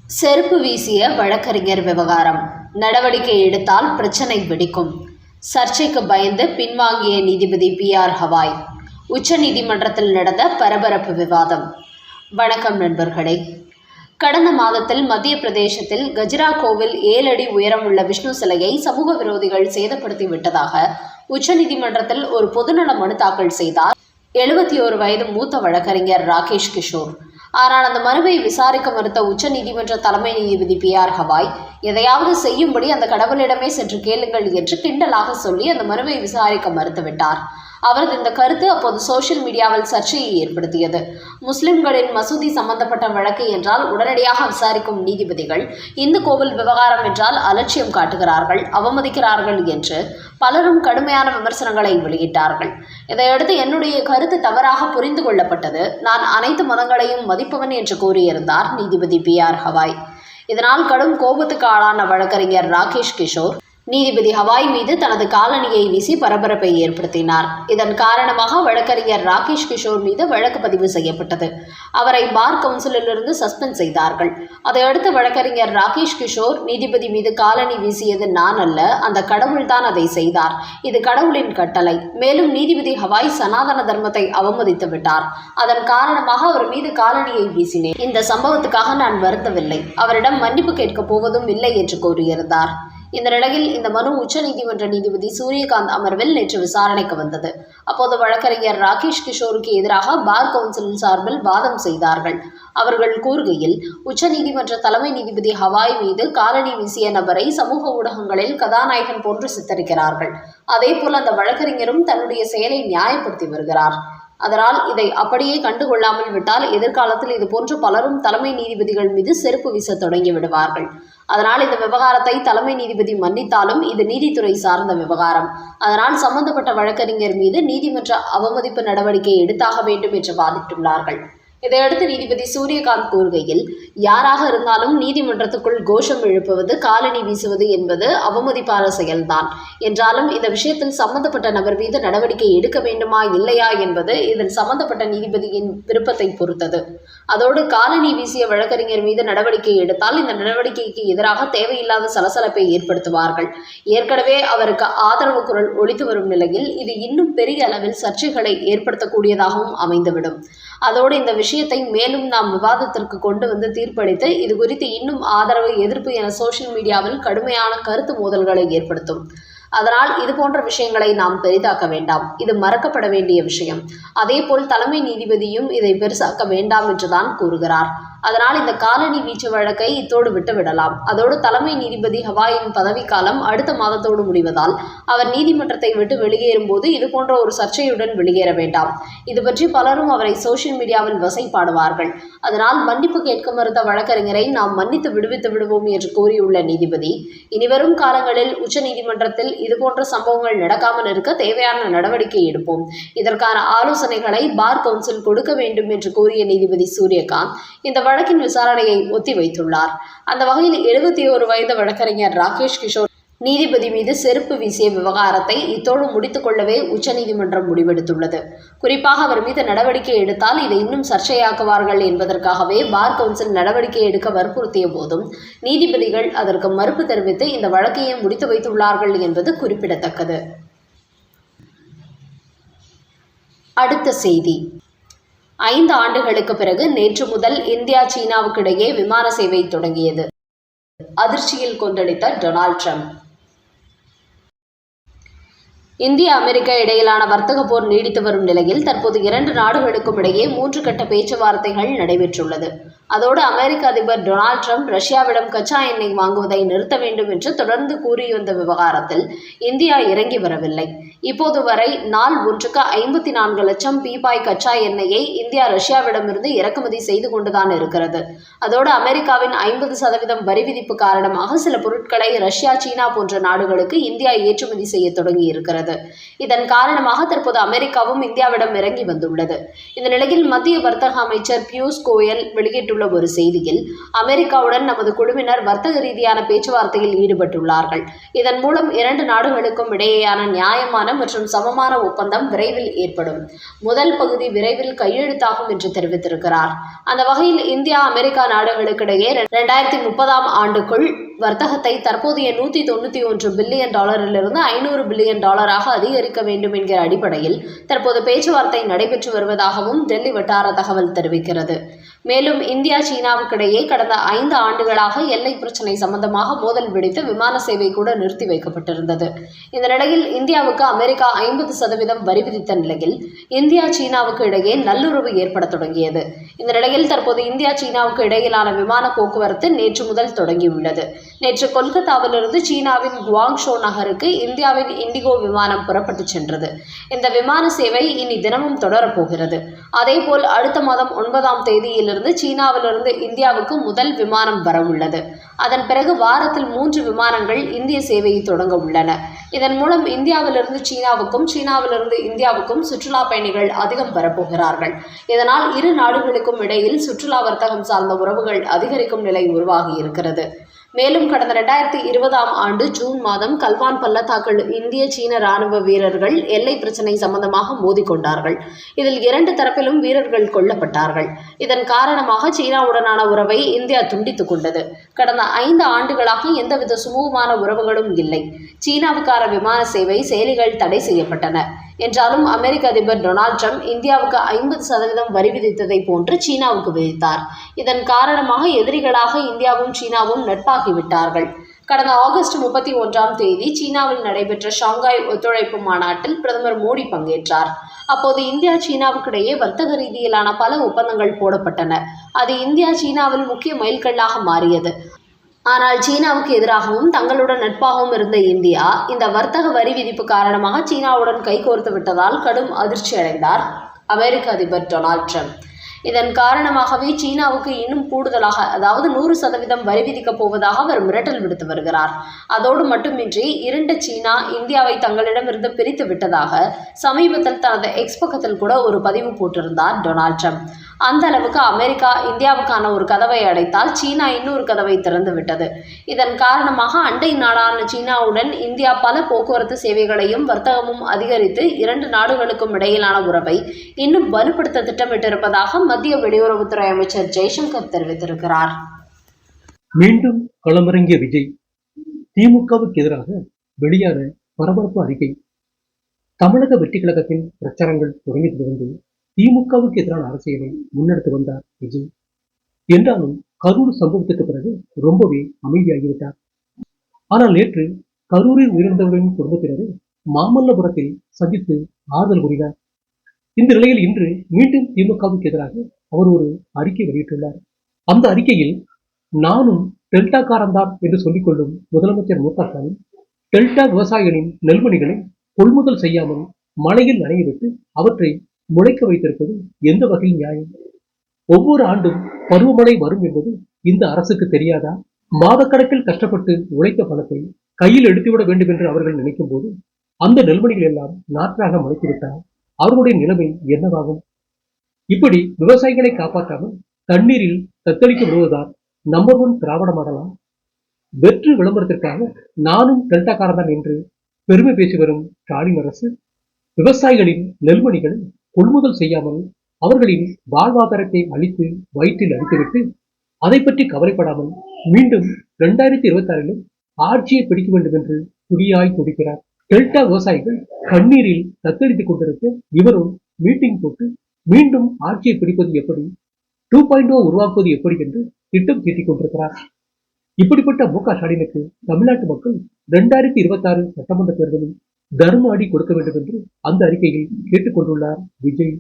செருப்பு வீசிய வழக்கறிஞர் விவகாரம். நடவடிக்கை எடுத்தால் பிரச்சனை வெடிக்கும். சர்ச்சைக்கு பயந்து பின்வாங்கிய நீதிபதி PR ஹவாய். உச்சநீதிமன்றத்தில் நடந்த பரபரப்பு விவாதம். வணக்கம் நண்பர்களே. கடந்த மாதத்தில் மத்திய பிரதேசத்தில் கஜ்ரா கோவில் 7 அடி உயரம் உள்ள விஷ்ணு சிலையை சமூக விரோதிகள் சேதப்படுத்தி விட்டதாக உச்சநீதிமன்றத்தில் ஒரு பொதுநல மனு தாக்கல் செய்தார் 71 வயது மூத்த வழக்கறிஞர் ராகேஷ் கிஷோர். ஆனால் அந்த மனுவை விசாரிக்க மறுத்த உச்சநீதிமன்ற தலைமை நீதிபதி PR ஹவாய், எதையாவது செய்யும்படி அந்த கடவுளிடமே சென்று கேளுங்கள் என்று கிண்டலாக சொல்லி அந்த மனுவை விசாரிக்க மறுத்துவிட்டார். அவரது இந்த கருத்து அப்போது சோசியல் மீடியாவில் சர்ச்சையை ஏற்படுத்தியது. முஸ்லிம்களின் மசூதி சம்பந்தப்பட்ட வழக்கு என்றால் உடனடியாக விசாரிக்கும் நீதிபதிகள் இந்து கோவில் விவகாரம் என்றால் அலட்சியம் காட்டுகிறார்கள், அவமதிக்கிறார்கள் என்று பலரும் கடுமையான விமர்சனங்களை வெளியிட்டார்கள். இதையடுத்து என்னுடைய கருத்து தவறாக புரிந்து கொள்ளப்பட்டது, நான் அனைத்து மதங்களையும் மதிப்பவன் என்று கூறியிருந்தார் நீதிபதி PR ஹவாய். இதனால் கடும் கோபத்துக்கு ஆளான வழக்கறிஞர் ராகேஷ் கிஷோர் நீதிபதி ஹவாய் மீது தனது காலணியை வீசி பரபரப்பை ஏற்படுத்தினார். இதன் காரணமாக வழக்கறிஞர் ராகேஷ் கிஷோர் மீது வழக்கு பதிவு செய்யப்பட்டது. அவரை பார் கவுன்சிலிலிருந்து சஸ்பெண்ட் செய்தார்கள். அதையடுத்து வழக்கறிஞர் ராகேஷ் கிஷோர், நீதிபதி மீது காலணி வீசியது நான் அல்ல, அந்த கடவுள்தான் அதை செய்தார், இது கடவுளின் கட்டளை. மேலும் நீதிபதி ஹவாய் சனாதன தர்மத்தை அவமதித்து விட்டார், அதன் காரணமாக அவர் மீது காலணியை வீசினேன், இந்த சம்பவத்துக்காக நான் வருந்தவில்லை, அவரிடம் மன்னிப்பு கேட்கப் போவதும் இல்லை என்று கூறியிருந்தார். இந்த நிலையில் இந்த மனு உச்சநீதிமன்ற நீதிபதி சூரியகாந்த் அமர்வில் நேற்று விசாரணைக்கு வந்தது. அப்போது வழக்கறிஞர் ராகேஷ் கிஷோருக்கு எதிராக பார் கவுன்சிலின் சார்பில் வாதம் செய்தார்கள். அவர்கள் கூறுகையில், உச்சநீதிமன்ற தலைமை நீதிபதி ஹவாய் மீது காலணி வீசிய நபரை சமூக ஊடகங்களில் கதாநாயகன் போன்று சித்தரிக்கிறார்கள். அதேபோல் அந்த வழக்கறிஞரும் தன்னுடைய செயலை நியாயப்படுத்தி வருகிறார். அதனால் இதை அப்படியே கண்டுகொள்ளாமல் விட்டால் எதிர்காலத்தில் இதுபோன்று பலரும் தலைமை நீதிபதிகள் மீது செருப்பு வீச தொடங்கி விடுவார்கள். அதனால் இந்த விவகாரத்தை தலைமை நீதிபதி மன்னித்தாலும் இது நீதித்துறை சார்ந்த விவகாரம். அதனால் சம்பந்தப்பட்ட வழக்கறிஞர் மீது நீதிமன்ற அவமதிப்பு நடவடிக்கை எடுத்தாக வேண்டும் என்று வாதிட்டுள்ளார்கள். இதையடுத்து நீதிபதி சூரியகாந்த் கூறுகையில், யாராக இருந்தாலும் நீதிமன்றத்துக்குள் கோஷம் எழுப்புவது, காலணி வீசுவது என்பது அவமதிப்பான செயல்தான். என்றாலும் இந்த விஷயத்தில் சம்பந்தப்பட்ட நபர் மீது நடவடிக்கை எடுக்க வேண்டுமா இல்லையா என்பது இதில் சம்பந்தப்பட்ட நீதிபதியின் விருப்பத்தை பொறுத்தது. அதோடு காலணி வீசிய வழக்கறிஞர் மீது நடவடிக்கை எடுத்தால் இந்த நடவடிக்கைக்கு எதிராக தேவையில்லாத சலசலப்பை ஏற்படுத்துவார்கள். ஏற்கனவே அவருக்கு ஆதரவு குரல் ஒலித்து வரும் நிலையில் இது இன்னும் பெரிய அளவில் சர்ச்சைகளை ஏற்படுத்தக்கூடியதாகவும் அமைந்துவிடும். அதோடு இந்த விஷயத்தை மேலும் நாம் விவாதத்திற்கு கொண்டு வந்து தீர்ப்பளித்து இது குறித்து இன்னும் ஆதரவு, எதிர்ப்பு என சோசியல் மீடியாவில் கடுமையான கருத்து மோதல்களை ஏற்படுத்தும். அதனால் இது போன்ற விஷயங்களை நாம் பெரிதாக்க வேண்டாம், இது மறக்கப்பட வேண்டிய விஷயம். அதேபோல் தலைமை நீதிபதியும் இதை பெருசாக்க வேண்டாம் என்றுதான் கூறுகிறார். அதனால் இந்த காலணி வீச்சு வழக்கை இத்தோடு விட்டுவிடலாம். அதோடு தலைமை நீதிபதி ஹவாயின் பதவிக்காலம் அடுத்த மாதத்தோடு முடிவதால் அவர் நீதிமன்றத்தை விட்டு வெளியேறும் போது இது போன்ற ஒரு சர்ச்சையுடன் வெளியேற வேண்டாம். இது பற்றி பலரும் அவரை சோசியல் மீடியாவில் வசைப்பாடுவார்கள். அதனால் மன்னிப்பு கேட்க மறுத்த வழக்கறிஞரை நாம் மன்னித்து விடுவித்து விடுவோம் என்று கூறியுள்ள நீதிபதி, இனிவரும் காலங்களில் உச்சநீதிமன்றத்தில் இதுபோன்ற சம்பவங்கள் நடக்காமல் இருக்க தேவையான நடவடிக்கை எடுப்போம். இதற்கான ஆலோசனைகளை பார் கவுன்சில் கொடுக்க வேண்டும் என்று கூறிய நீதிபதி சூரியகாந்த் இந்த வழக்கின் விசாரணையை ஒத்திவைத்துள்ளார். அந்த வகையில் 71 வயது வழக்கறிஞர் ராகேஷ் கிஷோர் நீதிபதி மீது செருப்பு வீசிய விவகாரத்தை இத்தோடு முடித்துக் கொள்ளவே உச்சநீதிமன்றம் முடிவெடுத்துள்ளது. குறிப்பாக அவர் மீது நடவடிக்கை எடுத்தால் இதை இன்னும் சர்ச்சையாக்குவார்கள் என்பதற்காகவே பார் கவுன்சில் நடவடிக்கை எடுக்க வற்புறுத்திய போதும் நீதிபதிகள் அதற்கு மறுப்பு தெரிவித்து இந்த வழக்கையை முடித்து வைத்துள்ளார்கள் என்பது குறிப்பிடத்தக்கது. அடுத்த செய்தி. 5 ஆண்டுகளுக்கு பிறகு நேற்று முதல் இந்தியா சீனாவுக்கு இடையே விமான சேவை தொடங்கியது. அதிர்ச்சியில் கொந்தளித்த டொனால்ட் ட்ரம்ப். இந்தியா அமெரிக்கா இடையிலான வர்த்தக போர் நீடித்து வரும் நிலையில் தற்போது 2 நாடுகளுக்கும் இடையே 3 கட்ட பேச்சுவார்த்தைகள் நடைபெற்றுள்ளது. அதோடு அமெரிக்க அதிபர் டொனால்ட் ட்ரம்ப் ரஷ்யாவிடம் கச்சா எண்ணெய் வாங்குவதை நிறுத்த வேண்டும் என்று தொடர்ந்து கூறி வந்த விவகாரத்தில் இந்தியா இறங்கி வரவில்லை. இப்போது வரை நாள் ஒன்றுக்கு 54 லட்சம் பீப்பாய் கச்சா எண்ணெயை இந்தியா ரஷ்யாவிடமிருந்து இறக்குமதி செய்து கொண்டுதான் இருக்கிறது. அதோடு அமெரிக்காவின் 50% வரி விதிப்பு காரணமாக சில பொருட்களை ரஷ்யா, சீனா போன்ற நாடுகளுக்கு இந்தியா ஏற்றுமதி செய்ய தொடங்கி இருக்கிறது. இதன் காரணமாக தற்போது அமெரிக்காவும் இந்தியாவிடம் இறங்கி வந்துள்ளது. இந்த நிலையில் மத்திய வர்த்தக அமைச்சர் பியூஷ் கோயல் வெளியிட்டுள்ள வெளியிட்டுள்ள ஒரு செய்தியில், அமெரிக்காவுடன் நமது குழுவினர் வர்த்தக ரீதியான பேச்சுவார்த்தையில் ஈடுபட்டுள்ளார்கள். இதன் மூலம் 2 நாடுகளுக்கும் இடையேயான நியாயமான மற்றும் சமமான ஒப்பந்தம் விரைவில் ஏற்படும். முதல் பகுதி விரைவில் கையெழுத்தாகும் என்று தெரிவித்திருக்கிறார். அந்த வகையில் இந்தியா, அமெரிக்கா நாடுகளுக்கிடையே 2030ஆம் ஆண்டுக்குள் வர்த்தகத்தை தற்போதைய $191 பில்லியன் இருந்து $500 பில்லியன் அதிகரிக்க வேண்டும் என்கிற அடிப்படையில் தற்போது பேச்சுவார்த்தை நடைபெற்று வருவதாகவும் டெல்லி வட்டார தகவல் தெரிவிக்கிறது. மேலும் இந்தியா, சீனாவுக்கிடையே கடந்த 5 ஆண்டுகளாக எல்லை பிரச்சினை சம்பந்தமாக மோதல் வெடித்து விமான சேவை கூட நிறுத்தி வைக்கப்பட்டிருந்தது. இந்த நிலையில் இந்தியாவுக்கு அமெரிக்கா 50% வரி விதித்த நிலையில் இந்தியா, சீனாவுக்கு இடையே நல்லுறவு ஏற்பட தொடங்கியது. இந்த நிலையில் தற்போது இந்தியா, சீனாவுக்கு இடையிலான விமான போக்குவரத்து நேற்று முதல் தொடங்கியுள்ளது. நேற்று கொல்கத்தாவிலிருந்து சீனாவின் குவாங்ஷோ நகருக்கு இந்தியாவின் இண்டிகோ விமானம் புறப்பட்டு சென்றது. இந்த விமான சேவை இனி தினமும் தொடரப்போகிறது. அதேபோல் அடுத்த மாதம் 9ஆம் தேதியிலிருந்து சீனாவிலிருந்து இந்தியாவுக்கு முதல் விமானம் வரவுள்ளது. அதன் பிறகு வாரத்தில் 3 விமானங்கள் இந்திய சேவையை தொடங்க உள்ளன. இதன் மூலம் இந்தியாவிலிருந்து சீனாவுக்கும், சீனாவிலிருந்து இந்தியாவுக்கும் சுற்றுலா பயணிகள் அதிகம் வரப்போகிறார்கள். இதனால் இரு நாடுகளுக்கும் இடையில் சுற்றுலா வர்த்தகம் சார்ந்த உறவுகள் அதிகரிக்கும் நிலை உருவாகி இருக்கிறது. மேலும் கடந்த 2020ஆம் ஆண்டு ஜூன் மாதம் கல்வான் பள்ளத்தாக்கில் இந்திய, சீன ராணுவ வீரர்கள் எல்லை பிரச்சினை சம்பந்தமாக மோதிக்கொண்டார்கள். இதில் 2 தரப்பிலும் வீரர்கள் கொல்லப்பட்டார்கள். இதன் காரணமாக சீனாவுடனான உறவை இந்தியா துண்டித்துக் கொண்டது. கடந்த 5 ஆண்டுகளாக எந்தவித சுமூகமான உறவுகளும் இல்லை. சீனாவுக்கான விமான சேவை செயலிகள் தடை செய்யப்பட்டன. என்றாலும் அமெரிக்க அதிபர் டொனால்ட் ட்ரம்ப் இந்தியாவுக்கு 50% வரி விதித்ததை போன்று சீனாவுக்கு விதித்தார். இதன் காரணமாக எதிரிகளாக இந்தியாவும் சீனாவும் நட்பாகிவிட்டார்கள். கடந்த ஆகஸ்ட் 31ஆம் தேதி சீனாவில் நடைபெற்ற ஷாங்காய் ஒத்துழைப்பு மாநாட்டில் பிரதமர் மோடி பங்கேற்றார். அப்போது இந்தியா, சீனாவுக்கிடையே வர்த்தக ரீதியிலான பல ஒப்பந்தங்கள் போடப்பட்டன. அது இந்தியா, சீனாவில் முக்கிய மைல்கல்லாக மாறியது. ஆனால் சீனாவுக்கு எதிராகவும் தங்களுடன் நட்பாகவும் இருந்த இந்தியா இந்த வர்த்தக வரி விதிப்பு காரணமாக சீனாவுடன் கைகோர்த்து விட்டதால் கடும் அதிர்ச்சி அடைந்தார் அமெரிக்க அதிபர் டொனால்ட் ட்ரம்ப். இதன் காரணமாகவே சீனாவுக்கு இன்னும் கூடுதலாக, அதாவது 100% வரி விதிக்கப் போவதாக அவர் மிரட்டல் விடுத்து வருகிறார். அதோடு மட்டுமின்றி இருண்ட சீனா இந்தியாவை தங்களிடமிருந்து பிரித்து விட்டதாக சமீபத்தில் தனது எக்ஸ் பக்கத்தில் கூட ஒரு பதிவு போட்டிருந்தார் டொனால்ட் ட்ரம்ப். அந்த அளவுக்கு அமெரிக்கா இந்தியாவுக்கான ஒரு கதவை அடைத்தால் சீனா இன்னொரு கதவை திறந்து விட்டது. இதன் காரணமாக அண்டை நாடான சீனாவுடன் இந்தியா பல போக்குவரத்து சேவைகளையும் வர்த்தகமும் அதிகரித்து 2 நாடுகளுக்கும் இடையிலான உறவை இன்னும் வலுப்படுத்த திட்டமிட்டிருப்பதாக மத்திய வெளியுறவுத்துறை அமைச்சர் ஜெய்சங்கர் தெரிவித்திருக்கிறார். மீண்டும் களமிறங்கிய விஜய். திமுகவுக்கு எதிராக வெளியான பரபரப்பு அறிக்கை. தமிழக வெற்றி கழகத்தின் பிரச்சாரங்கள் தொடங்கியதிலிருந்து திமுகவுக்கு எதிரான அரசியலை முன்னெடுத்து வந்தார் விஜய். என்றாலும் கரூர் சம்பவத்துக்கு பிறகு ரொம்பவே அமைதியாகிவிட்டார். ஆனால் நேற்று கரூரில் உயிரிழந்தவர்களின் குடும்பத்தினரை மாமல்லபுரத்தில் சந்தித்து ஆறுதல் கூறினார். இந்த நிலையில் இன்று மீண்டும் திமுகவுக்கு எதிராக அவர் ஒரு அறிக்கை வெளியிட்டுள்ளார். அந்த அறிக்கையில் நானும் டெல்டாக்காரன்தான் என்று சொல்லிக் கொள்ளும் முதலமைச்சர் மு.க. ஸ்டாலின் டெல்டா விவசாயிகளின் நெல்மணிகளை கொள்முதல் செய்யாமல் மழையில் நனையவிட்டு அவற்றை முளைக்க வைத்திருப்பது எந்த வகையில் நியாயம்? ஒவ்வொரு ஆண்டும் பருவமழை வரும் என்பது இந்த அரசுக்கு தெரியாதா? மாதக்கணக்கில் கஷ்டப்பட்டு உழைத்த பணத்தை கையில் எடுத்துவிட வேண்டும் என்று அவர்கள் நினைக்கும் போது அந்த நெல்மணிகள் எல்லாம் நாற்றாக முளைத்துவிட்டால் அவர்களுடைய நிலைமை என்னவாகும்? இப்படி விவசாயிகளை காப்பாற்றாமல் தண்ணீரில் தத்தளிக்க விடுவதால் நம்பர் 1 திராவிட மாடலா? வெற்று விளம்பரத்திற்காக நானும் டெல்டாக்காரன்தான் என்று பெருமை பேசி வரும் ஸ்டாலின் அரசு விவசாயிகளின் நெல்மணிகளை கொள்முதல் செய்யாமல் அவர்களின் வாழ்வாதாரத்தை அழித்து வயிற்றில் அடித்துவிட்டு அதை பற்றி கவலைப்படாமல் மீண்டும் 2026 ஆட்சியை பிடிக்க வேண்டும் என்று துடியாய் துடிக்கிறார். டெல்டா விவசாயிகள் கண்ணீரில் தத்தளித்துக் கொண்டிருக்க இவரும் மீட்டிங் போட்டு மீண்டும் ஆட்சியை பிடிப்பது எப்படி, 2.0 உருவாக்குவது எப்படி என்று திட்டம் தீட்டிக் கொண்டிருக்கிறார். இப்படிப்பட்ட மு.க. ஸ்டாலினுக்கு தமிழ்நாட்டு மக்கள் 2026 சட்டமன்ற தேர்தலில் தர்ம அடி கொடுக்க வேண்டும் என்று அந்த அறிக்கையில் கேட்டுக் கொண்டுள்ளார் விஜய்.